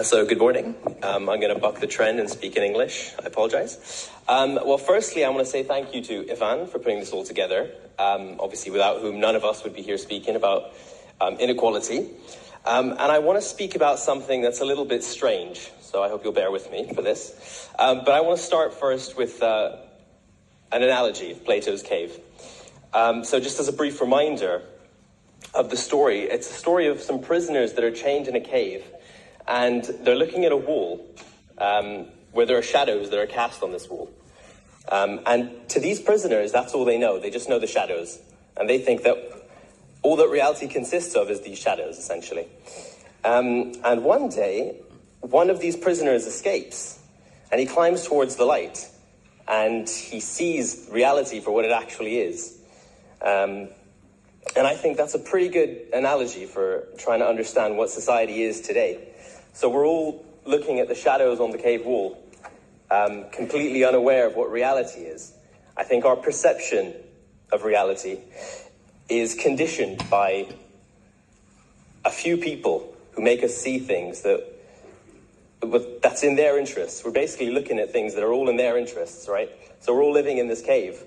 So good morning. I'm going to buck the trend and speak in English. I apologize. Well, firstly, I want to say thank you to Ivan for putting this all together, obviously without whom none of us would be here speaking about inequality. And I want to speak about something that's a little bit strange, so I hope you'll bear with me for this. But I want to start first with an analogy of Plato's cave. So just as a brief reminder of the story, it's a story of some prisoners that are chained in a cave, and they're looking at a wall where there are shadows that are cast on this wall. And to these prisoners, that's all they know. They just know the shadows. And they think that all that reality consists of is these shadows, essentially. And one day, one of these prisoners escapes, and he climbs towards the light, and he sees reality for what it actually is. And I think that's a pretty good analogy for trying to understand what society is today. So we're all looking at the shadows on the cave wall, completely unaware of what reality is. I think our perception of reality is conditioned by a few people who make us see things that's in their interests. We're basically looking at things that are all in their interests, right? So we're all living in this cave.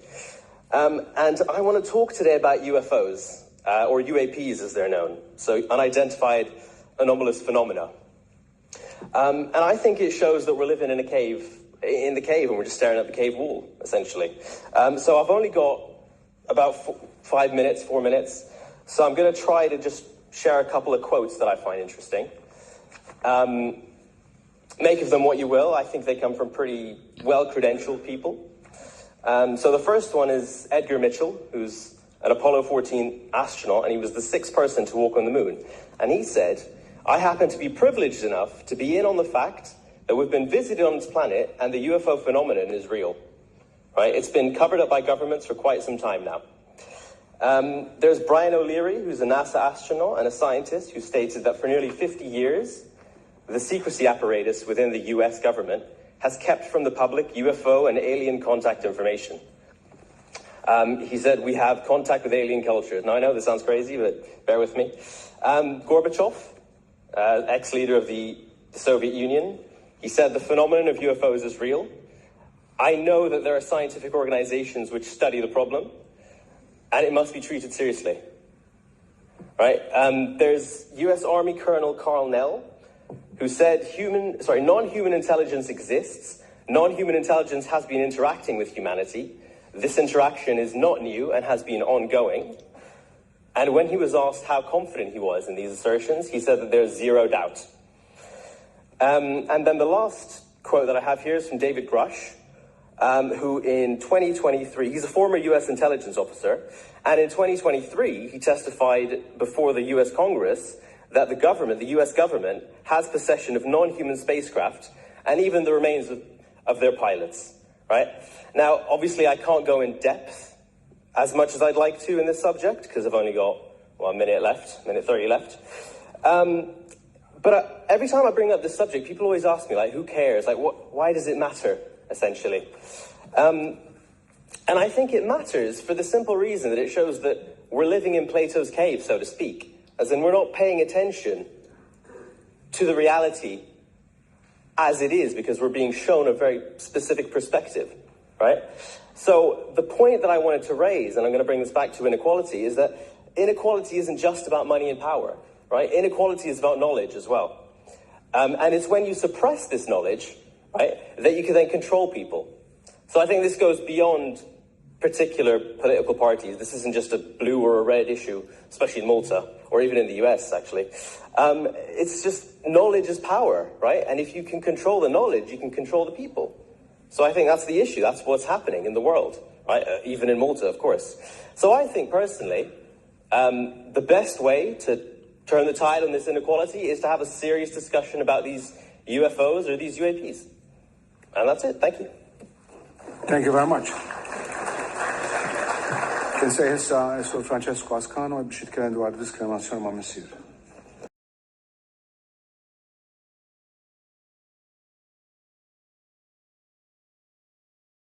And I want to talk today about UFOs, or UAPs as they're known, so unidentified anomalous phenomena. And I think it shows that we're living in the cave, and we're just staring at the cave wall, essentially. So I've only got about 4 minutes, so I'm going to try to just share a couple of quotes that I find interesting. Make of them what you will. I think they come from pretty well-credentialed people. So the first one is Edgar Mitchell, who's an Apollo 14 astronaut, and he was the 6th person to walk on the moon. And he said, "I happen to be privileged enough to be in on the fact that we've been visited on this planet and the UFO phenomenon is real." Right? It's been covered up by governments for quite some time now. There's Brian O'Leary, who's a NASA astronaut and a scientist, who stated that for nearly 50 years, the secrecy apparatus within the US government has kept from the public UFO and alien contact information. He said, "We have contact with alien cultures." Now, I know this sounds crazy, but bear with me. Gorbachev, ex-leader of the Soviet Union, he said, "The phenomenon of UFOs is real. I know that there are scientific organizations which study the problem, and it must be treated seriously." Right? There's US Army Colonel Carl Nell, who said non-human intelligence exists. Non-human intelligence has been interacting with humanity. This interaction is not new and has been ongoing. And when he was asked how confident he was in these assertions, he said that there's zero doubt. And then the last quote that I have here is from David Grush, who in 2023, he's a former US intelligence officer, and in 2023, he testified before the US Congress that the US government, has possession of non-human spacecraft and even the remains of their pilots, right? Now, obviously, I can't go in depth as much as I'd like to in this subject, because I've only got, minute 30 left. But every time I bring up this subject, people always ask me, like, who cares? Like, why does it matter, essentially? And I think it matters for the simple reason that it shows that we're living in Plato's cave, so to speak. As in, we're not paying attention to the reality as it is, because we're being shown a very specific perspective, right? So the point that I wanted to raise, and I'm going to bring this back to inequality, is that inequality isn't just about money and power, right? Inequality is about knowledge as well. And it's when you suppress this knowledge, right, that you can then control people. So I think this goes beyond particular political parties. This isn't just a blue or a red issue, especially in Malta, or even in the US, actually. It's just knowledge is power, right? And if you can control the knowledge, you can control the people. So I think that's the issue. That's what's happening in the world, right? Even in Malta, of course. So I think, personally, the best way to turn the tide on this inequality is to have a serious discussion about these UFOs or these UAPs. And that's it. Thank you. Thank you very much. Kien se issa Sur Francesco Ascano biex jitkellem dwar diskriminazzjoni ma' missier.